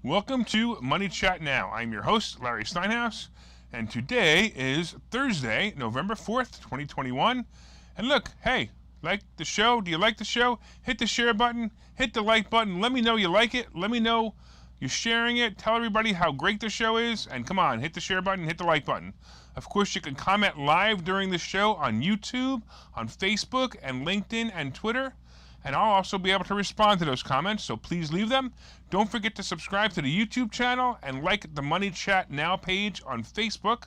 Welcome to Money Chat Now. I'm your host, Larry Steinhouse, and today is Thursday, November 4th, 2021. And look, hey, like the show? Do you like the show? Hit the share button, hit the like button. Let me know you like it. Let me know you're sharing it. Tell everybody how great the show is. And come on, hit the share button, hit the like button. Of course, you can comment live during the show on YouTube, on Facebook, and LinkedIn and Twitter. And I'll also be able to respond to those comments, so please leave them. Don't forget to subscribe to the YouTube channel and like the Money Chat Now page on Facebook.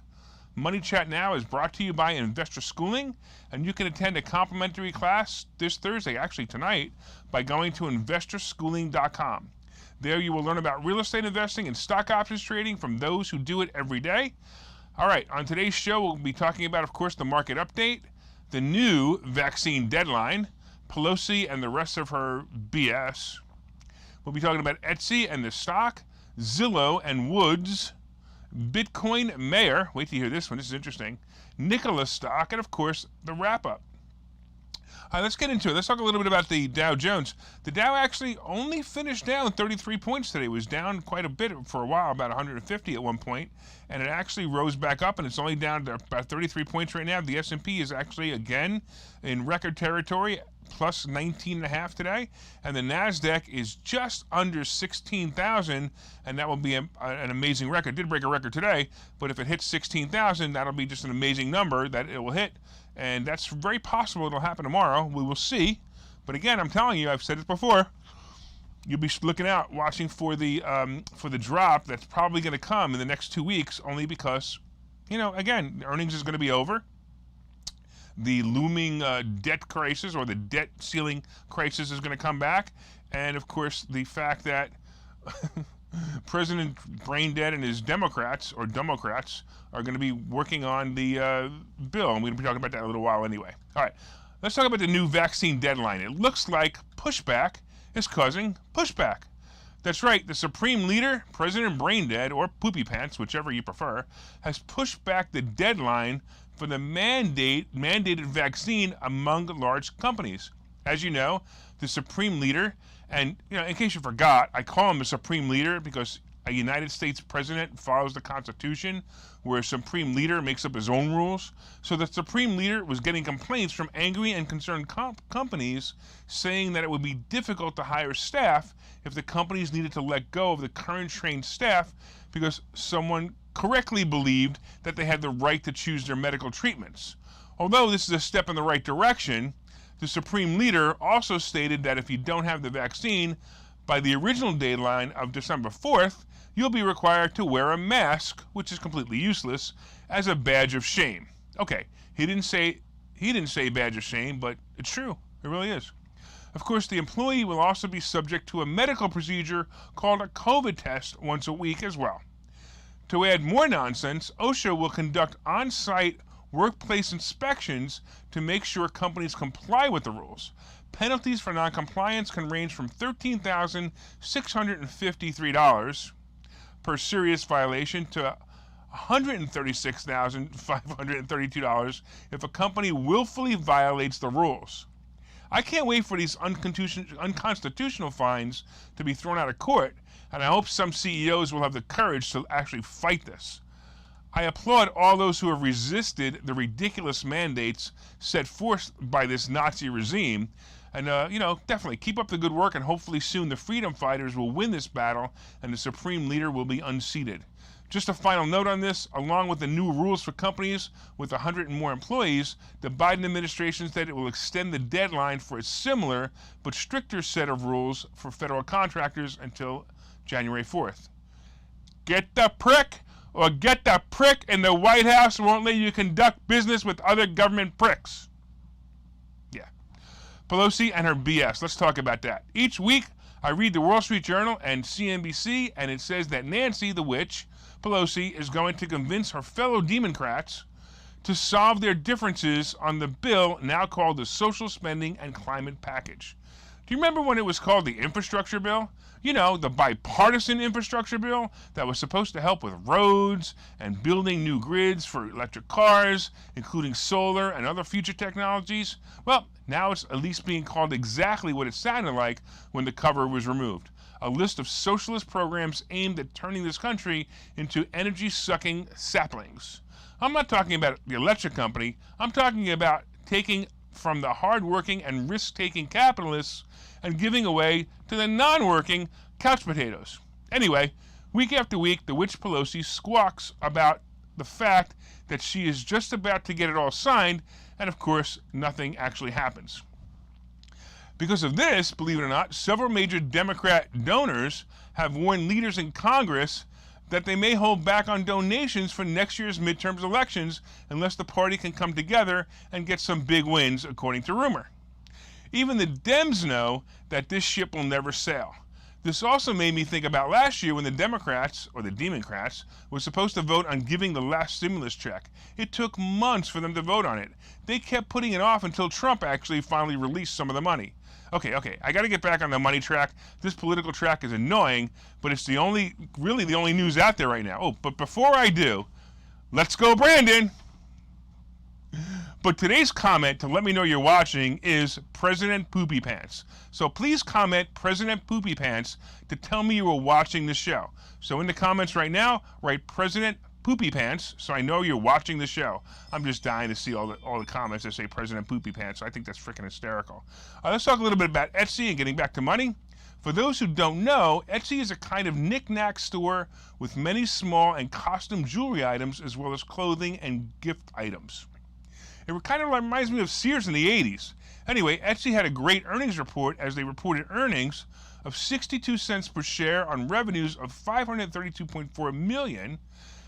Money Chat Now is brought to you by Investor Schooling, and you can attend a complimentary class this Thursday, actually tonight, by going to investorschooling.com. There you will learn about real estate investing and stock options trading from those who do it every day. All right, on today's show, we'll be talking about, of course, the market update, the new vaccine deadline, Pelosi and the rest of her BS. We'll be talking about Etsy and the stock, Zillow and Woods, Bitcoin Mayor, wait till you hear this one, this is interesting, Nikola stock, and of course, the wrap-up. All right, let's get into it. Let's talk a little bit about the Dow Jones. The Dow actually only finished down 33 points today. It was down quite a bit for a while, about 150 at one point, and it actually rose back up, and it's only down to about 33 points right now. The S&P is actually, again, in record territory, plus 19.5 today, and the NASDAQ is just under 16,000, and that will be an amazing record. It did break a record today, but if it hits 16,000, that'll be just an amazing number that it will hit, and that's very possible it'll happen tomorrow. We will see, but again, I'm telling you, I've said it before, you'll be looking out, watching for the drop that's probably going to come in the next 2 weeks, only because, you know, again, earnings is going to be over. The looming debt crisis or the debt ceiling crisis is going to come back. And, of course, the fact that President Braindead and his Democrats are going to be working on the bill. And we're going to be talking about that in a little while anyway. All right, let's talk about the new vaccine deadline. It looks like pushback is causing pushback. That's right, the Supreme Leader, President Braindead, or Poopy Pants, whichever you prefer, has pushed back the deadline for the mandated vaccine among large companies. As you know, the Supreme Leader, and you know, in case you forgot, I call him the Supreme Leader because a United States president follows the Constitution, where a Supreme Leader makes up his own rules. So the Supreme Leader was getting complaints from angry and concerned companies saying that it would be difficult to hire staff if the companies needed to let go of the current trained staff because someone correctly believed that they had the right to choose their medical treatments. Although this is a step in the right direction, the Supreme Leader also stated that if you don't have the vaccine by the original deadline of December 4th, you'll be required to wear a mask, which is completely useless, as a badge of shame. Okay, he didn't say badge of shame, but it's true. It really is. Of course, the employee will also be subject to a medical procedure called a COVID test once a week as well. To add more nonsense, OSHA will conduct on-site workplace inspections to make sure companies comply with the rules. Penalties for noncompliance can range from $13,653 per serious violation to $136,532 if a company willfully violates the rules. I can't wait for these unconstitutional fines to be thrown out of court, and I hope some CEOs will have the courage to actually fight this. I applaud all those who have resisted the ridiculous mandates set forth by this Nazi regime. And, you know, definitely keep up the good work, and hopefully soon the freedom fighters will win this battle and the Supreme Leader will be unseated. Just a final note on this, along with the new rules for companies with 100 and more employees, the Biden administration said it will extend the deadline for a similar but stricter set of rules for federal contractors until January 4th. Get the prick, or get the prick, and the White House won't let you conduct business with other government pricks. Yeah. Pelosi and her BS. Let's talk about that. Each week, I read the Wall Street Journal and CNBC, and it says that Nancy, the witch, Pelosi, is going to convince her fellow Democrats to solve their differences on the bill now called the Social Spending and Climate Package. Do you remember when it was called the Infrastructure Bill? You know, the bipartisan infrastructure bill that was supposed to help with roads and building new grids for electric cars, including solar and other future technologies. Well, now it's at least being called exactly what it sounded like when the cover was removed. a list of socialist programs aimed at turning this country into energy-sucking saplings. I'm not talking about the electric company. I'm talking about taking from the hard-working and risk-taking capitalists and giving away to the non-working couch potatoes. Anyway, week after week, the witch Pelosi squawks about the fact that she is just about to get it all signed, and of course, nothing actually happens. Because of this, believe it or not, several major Democrat donors have warned leaders in Congress that they may hold back on donations for next year's midterm elections unless the party can come together and get some big wins, according to rumor. Even the Dems know that this ship will never sail. This also made me think about last year when the Democrats, or the Democrats, were supposed to vote on giving the last stimulus check. It took months for them to vote on it. They kept putting it off until Trump actually finally released some of the money. Okay, I got to get back on the money track. This political track is annoying, but it's really the only news out there right now. Oh, but before I do, let's go, Brandon! But today's comment to let me know you're watching is President Poopy Pants. So please comment President Poopy Pants to tell me you were watching the show. So in the comments right now, write President Poopy Pants so I know you're watching the show. I'm just dying to see all the comments that say President Poopy Pants. So I think that's freaking hysterical. Let's talk a little bit about Etsy and getting back to money. For those who don't know, Etsy is a kind of knick-knack store with many small and costume jewelry items as well as clothing and gift items. It kind of reminds me of Sears in the 80s. Anyway, Etsy had a great earnings report as they reported earnings of 62 cents per share on revenues of $532.4 million,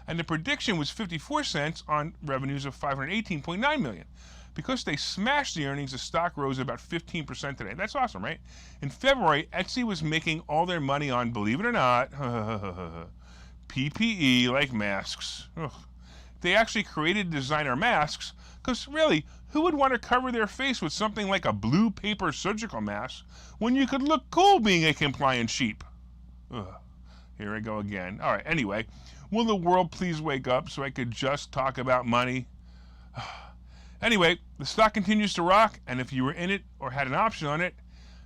and the prediction was 54 cents on revenues of $518.9 million. Because they smashed the earnings, the stock rose about 15% today. That's awesome, right? In February, Etsy was making all their money on, believe it or not, PPE, like masks. Ugh. They actually created designer masks, because really, who would want to cover their face with something like a blue paper surgical mask when you could look cool being a compliant sheep? Ugh. Here I go again. All right, anyway, will the world please wake up so I could just talk about money? Anyway, the stock continues to rock, and if you were in it or had an option on it,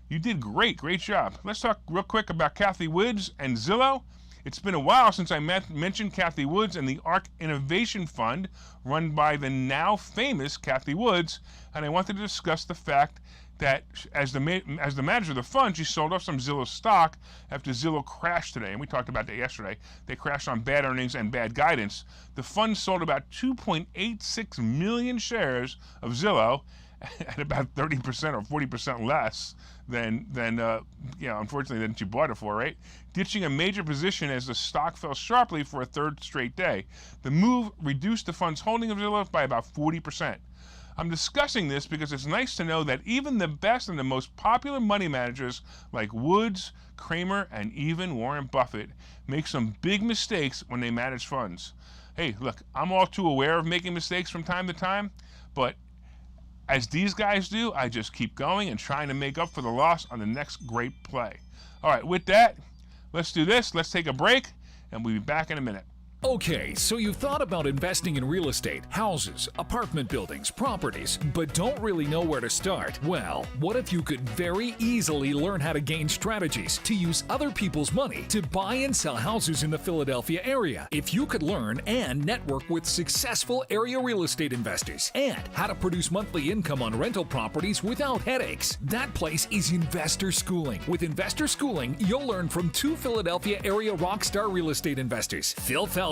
you did great job. Let's talk real quick about Cathie Woods and Zillow. It's been a while since I mentioned Cathie Woods and the ARC Innovation Fund run by the now famous Cathie Woods, and I wanted to discuss the fact that as the manager of the fund, she sold off some Zillow stock after Zillow crashed today, and we talked about that yesterday. They crashed on bad earnings and bad guidance. The fund sold about 2.86 million shares of Zillow at about 30% or 40% less than unfortunately, than she bought it for, right? Ditching a major position as the stock fell sharply for a third straight day. The move reduced the fund's holding of Zillow by about 40%. I'm discussing this because it's nice to know that even the best and the most popular money managers like Woods, Kramer, and even Warren Buffett make some big mistakes when they manage funds. Hey, look, I'm all too aware of making mistakes from time to time, but as these guys do, I just keep going and trying to make up for the loss on the next great play. All right, with that, let's do this. Let's take a break, and we'll be back in a minute. Okay, so you've thought about investing in real estate, houses, apartment buildings, properties, but don't really know where to start? Well, what if you could very easily learn how to gain strategies to use other people's money to buy and sell houses in the Philadelphia area? If you could learn and network with successful area real estate investors and how to produce monthly income on rental properties without headaches, that place is Investor Schooling. With Investor Schooling, you'll learn from two Philadelphia area rockstar real estate investors, Phil Falcone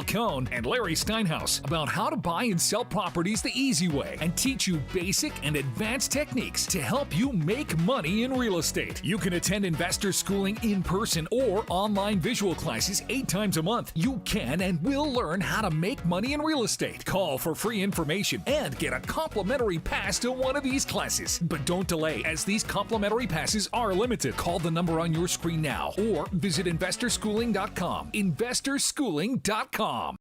and Larry Steinhouse, about how to buy and sell properties the easy way and teach you basic and advanced techniques to help you make money in real estate. You can attend Investor Schooling in person or online visual classes 8 times a month. You can and will learn how to make money in real estate. Call for free information and get a complimentary pass to one of these classes. But don't delay, as these complimentary passes are limited. Call the number on your screen now or visit investorschooling.com. investorschooling.com. All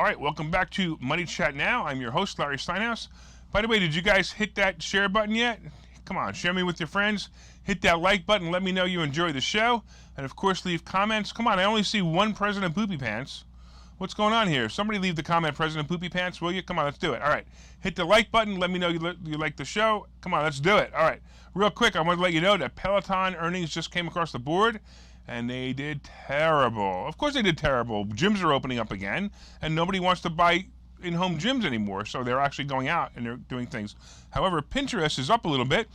right, welcome back to Money Chat Now. I'm your host, Larry Steinhouse. By the way, did you guys hit that share button yet? Come on, share me with your friends. Hit that like button. Let me know you enjoy the show. And, of course, leave comments. Come on, I only see one President Poopy Pants. What's going on here? Somebody leave the comment, President Poopy Pants, will you? Come on, let's do it. All right. Hit the like button. Let me know you like the show. Come on, let's do it. All right. Real quick, I want to let you know that Peloton earnings just came across the board, and they did terrible. Of course they did terrible. Gyms are opening up again, and nobody wants to buy in-home gyms anymore, so they're actually going out and they're doing things. However, Pinterest is up a little bit,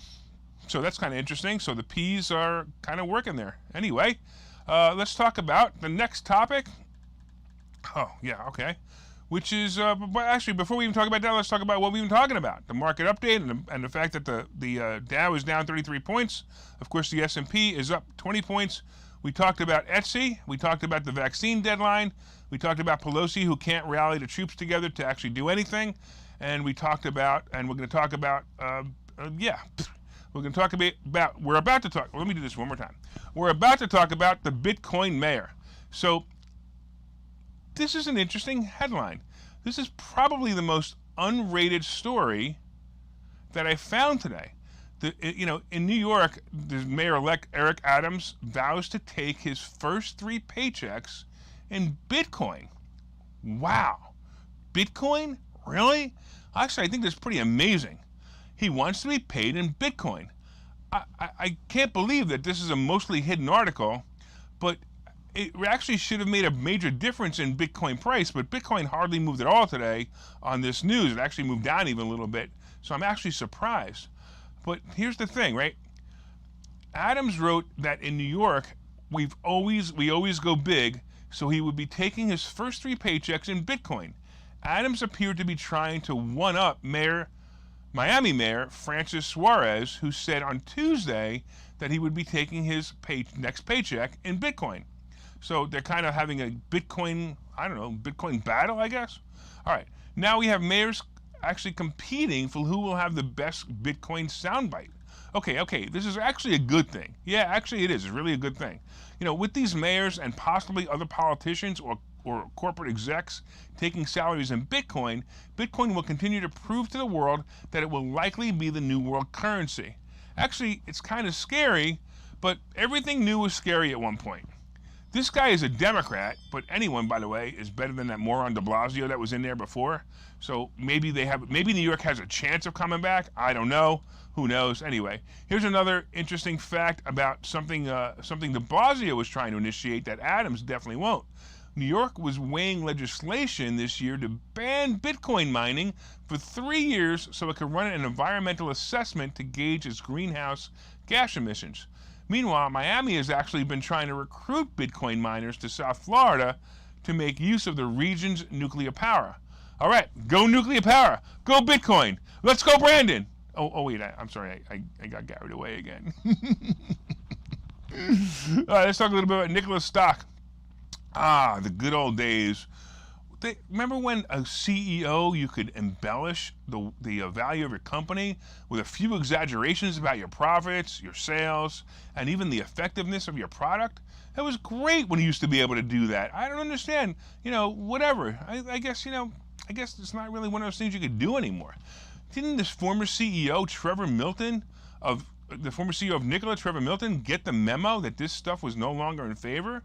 so that's kind of interesting. So the P's are kind of working there. Anyway, let's talk about the next topic. Oh, yeah, okay. Which is, but actually, before we even talk about that, let's talk about what we've been talking about. The market update and the fact that the Dow is down 33 points. Of course, the S&P is up 20 points. We talked about Etsy. We talked about the vaccine deadline. We talked about Pelosi, who can't rally the troops together to actually do anything. And we talked about, and we're going to talk about, we're going to talk about, we're about to talk, let me do this one more time. We're about to talk about the Bitcoin mayor. So, this is an interesting headline. This is probably the most unrated story that I found today. In New York, the mayor-elect Eric Adams vows to take his first 3 paychecks in Bitcoin. Wow. Bitcoin? Really? Actually, I think that's pretty amazing. He wants to be paid in Bitcoin. I can't believe that this is a mostly hidden article, but it actually should have made a major difference in Bitcoin price, but Bitcoin hardly moved at all today on this news. It actually moved down even a little bit, so I'm actually surprised. But here's the thing, right? Adams wrote that in New York, we always go big, so he would be taking his first 3 paychecks in Bitcoin. Adams appeared to be trying to one-up Miami Mayor Francis Suarez, who said on Tuesday that he would be taking his next paycheck in Bitcoin. So they're kind of having a Bitcoin battle, I guess. All right, now we have mayors actually competing for who will have the best Bitcoin soundbite. Okay, this is actually a good thing. Yeah, actually it is. It's really a good thing. With these mayors and possibly other politicians or corporate execs taking salaries in Bitcoin, Bitcoin will continue to prove to the world that it will likely be the new world currency. Actually, it's kind of scary, but everything new was scary at one point. This guy is a Democrat, but anyone, by the way, is better than that moron de Blasio that was in there before. So maybe New York has a chance of coming back. I don't know. Who knows? Anyway, here's another interesting fact about something de Blasio was trying to initiate that Adams definitely won't. New York was weighing legislation this year to ban Bitcoin mining for 3 years so it could run an environmental assessment to gauge its greenhouse gas emissions. Meanwhile, Miami has actually been trying to recruit Bitcoin miners to South Florida to make use of the region's nuclear power. All right, go nuclear power. Go Bitcoin. Let's go, Brandon. Oh wait, I'm sorry. I got carried away again. All right, let's talk a little bit about Nicholas stock. The good old days. Remember when a CEO, you could embellish the value of your company with a few exaggerations about your profits, your sales, and even the effectiveness of your product? It was great when you used to be able to do that. I don't understand, whatever. I guess it's not really one of those things you could do anymore. Didn't this former CEO, Trevor Milton, the former CEO of Nikola, Trevor Milton, get the memo that this stuff was no longer in favor?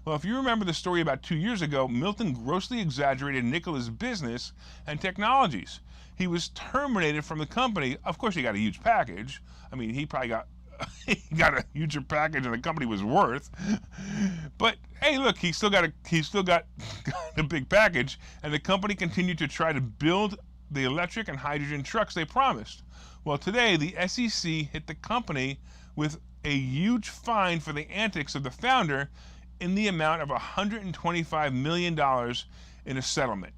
Well, if you remember the story about 2 years ago, Milton grossly exaggerated Nikola's business and technologies. He was terminated from the company. Of course, he got a huge package. I mean, he probably got a huger package than the company was worth. But hey, look, he still got a big package, and the company continued to try to build the electric and hydrogen trucks they promised. Well, today the SEC hit the company with a huge fine for the antics of the founder in the amount of $125 million in a settlement.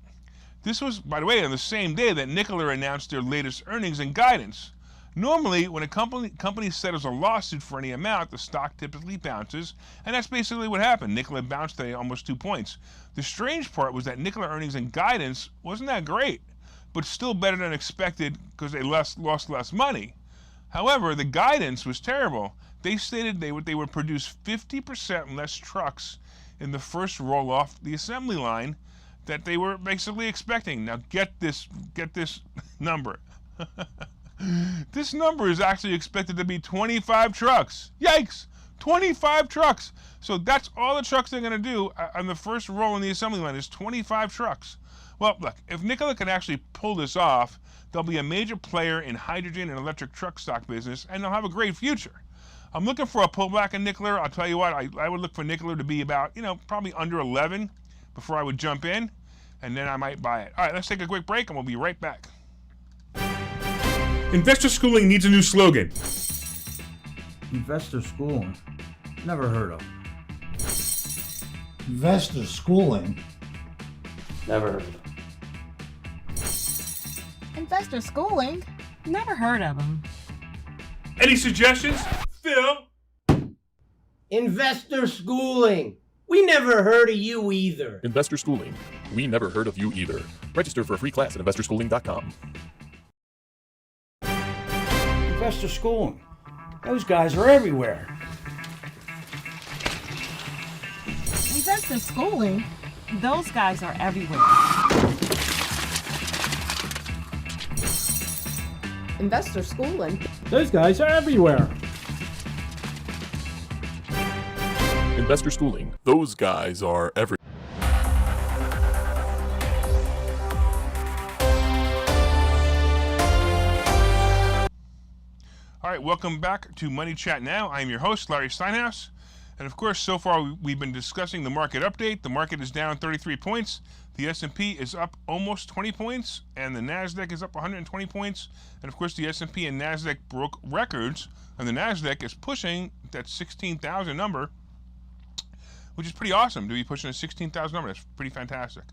This was, by the way, on the same day that Nikola announced their latest earnings and guidance. Normally, when a company settles a lawsuit for any amount, the stock typically bounces, and that's basically what happened. Nikola bounced today almost 2 points. The strange part was that Nikola earnings and guidance wasn't that great, but still better than expected because they lost less money. However, the guidance was terrible. They stated they would produce 50% less trucks in the first roll off the assembly line that they were basically expecting. Now get this number. This number is actually expected to be 25 trucks. Yikes! 25 trucks. So that's all the trucks they're going to do on the first roll in the assembly line is 25 trucks. Well, look, if Nikola can actually pull this off, they'll be a major player in hydrogen and electric truck stock business, and they'll have a great future. I'm looking for a pullback in Nikola. I'll tell you what, I would look for Nikola to be about, probably under 11 before I would jump in, and then I might buy it. All right, let's take a quick break, and we'll be right back. Investor schooling needs a new slogan. Investor schooling? Never heard of. Investor schooling? Never heard of. Investor schooling? Never heard of them. Any suggestions? Phil? Investor schooling. We never heard of you either. Investor Schooling. We never heard of you either. Register for a free class at investorschooling.com. Investor schooling. Those guys are everywhere. Investor schooling? Those guys are everywhere. Investor schooling? Those guys are everywhere. Investor Schooling. Those guys are every. All right, welcome back to Money Chat Now. I'm your host, Larry Steinhouse. And of course, so far we've been discussing the market update. The market is down 33 points. The S&P is up almost 20 points, and the NASDAQ is up 120 points. And of course, the S&P and NASDAQ broke records, and the NASDAQ is pushing that 16,000 number, which is pretty awesome to be pushing a 16,000 number. That's pretty fantastic.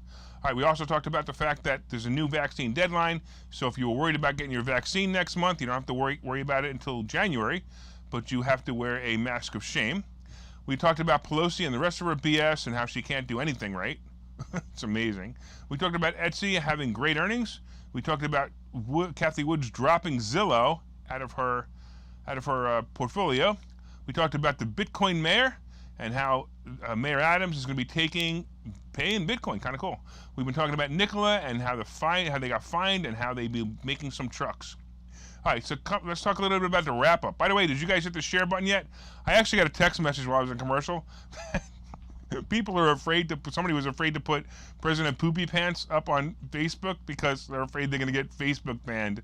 All right, we also talked about the fact that there's a new vaccine deadline. So if you were worried about getting your vaccine next month, you don't have to worry about it until January, but you have to wear a mask of shame. We talked about Pelosi and the rest of her BS and how she can't do anything right. It's amazing. We talked about Etsy having great earnings. We talked about Kathy Woods dropping Zillow out of her portfolio. We talked about the Bitcoin mayor and how Mayor Adams is going to be paying Bitcoin. Kind of cool. We've been talking about Nikola and how they got fined and how they be making some trucks. All right, so let's talk a little bit about the wrap-up. By the way, did you guys hit the share button yet? I actually got a text message while I was in commercial. People are somebody was afraid to put President Poopy Pants up on Facebook because they're afraid they're going to get Facebook banned.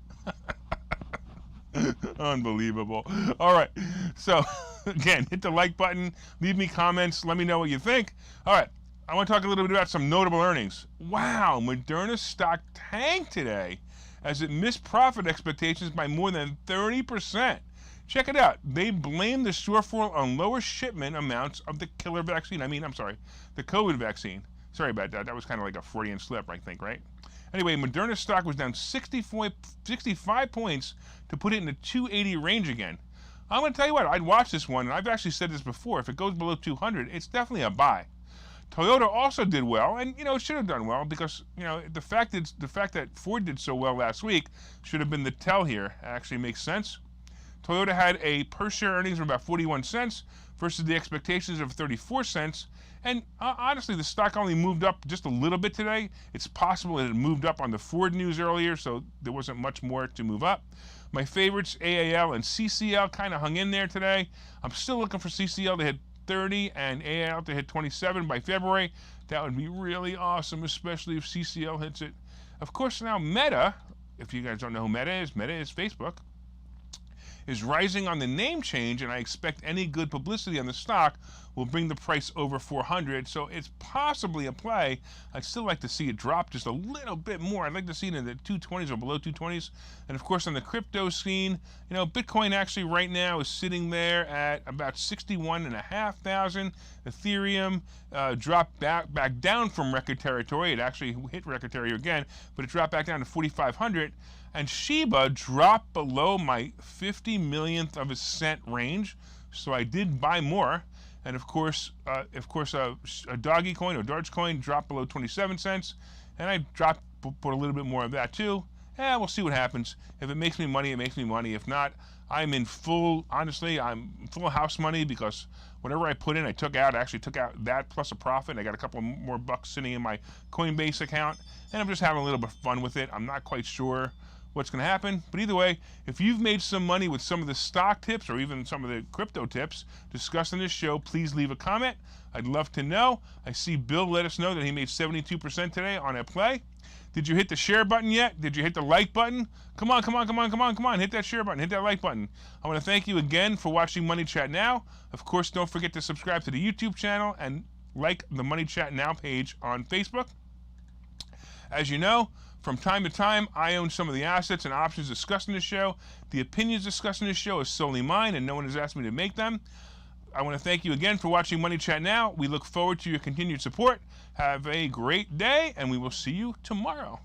Unbelievable. All right, so again, hit the like button, leave me comments, let me know what you think. All right, I want to talk a little bit about some notable earnings. Wow, Moderna's stock tanked today as it missed profit expectations by more than 30%. Check it out. They blamed the shortfall on lower shipment amounts of the killer vaccine. The COVID vaccine. Sorry about that. That was kind of like a Freudian slip, I think, right? Anyway, Moderna's stock was down 65 points to put it in the 280 range again. I'm going to tell you what, I'd watch this one, and I've actually said this before. If it goes below 200, it's definitely a buy. Toyota also did well, and it should have done well because the fact that Ford did so well last week should have been the tell here. It actually makes sense. Toyota had a per share earnings of about 41 cents versus the expectations of 34 cents. And honestly, the stock only moved up just a little bit today. It's possible it moved up on the Ford news earlier, so there wasn't much more to move up. My favorites, AAL and CCL, kind of hung in there today. I'm still looking for CCL to hit 30 and AAL to hit 27 by February. That would be really awesome, especially if CCL hits it. Of course, now Meta, if you guys don't know who Meta is Facebook, is rising on the name change, and I expect any good publicity on the stock will bring the price over 400, so it's possibly a play. I'd still like to see it drop just a little bit more. I'd like to see it in the 220s or below 220s. And of course, on the crypto scene, Bitcoin actually right now is sitting there at about 61,500. Ethereum dropped back down from record territory. It actually hit record territory again, but it dropped back down to 4,500. And Shiba dropped below my 50 millionth of a cent range, so I did buy more. And of course, a Dogecoin or Dogecoin dropped below 27 cents, and I put a little bit more of that too. We'll see what happens. If it makes me money, it makes me money. If not, I'm full house money because whatever I put in, I actually took out that plus a profit. I got a couple more bucks sitting in my Coinbase account, and I'm just having a little bit of fun with it. I'm not quite sure what's going to happen. But either way, if you've made some money with some of the stock tips or even some of the crypto tips discussed in this show, please leave a comment. I'd love to know. I see Bill let us know that he made 72% today on a play. Did you hit the share button yet? Did you hit the like button? Come on. Hit that share button. Hit that like button. I want to thank you again for watching Money Chat Now. Of course, don't forget to subscribe to the YouTube channel and like the Money Chat Now page on Facebook. As you know, from time to time, I own some of the assets and options discussed in this show. The opinions discussed in this show is solely mine, and no one has asked me to make them. I want to thank you again for watching Money Chat Now. We look forward to your continued support. Have a great day, and we will see you tomorrow.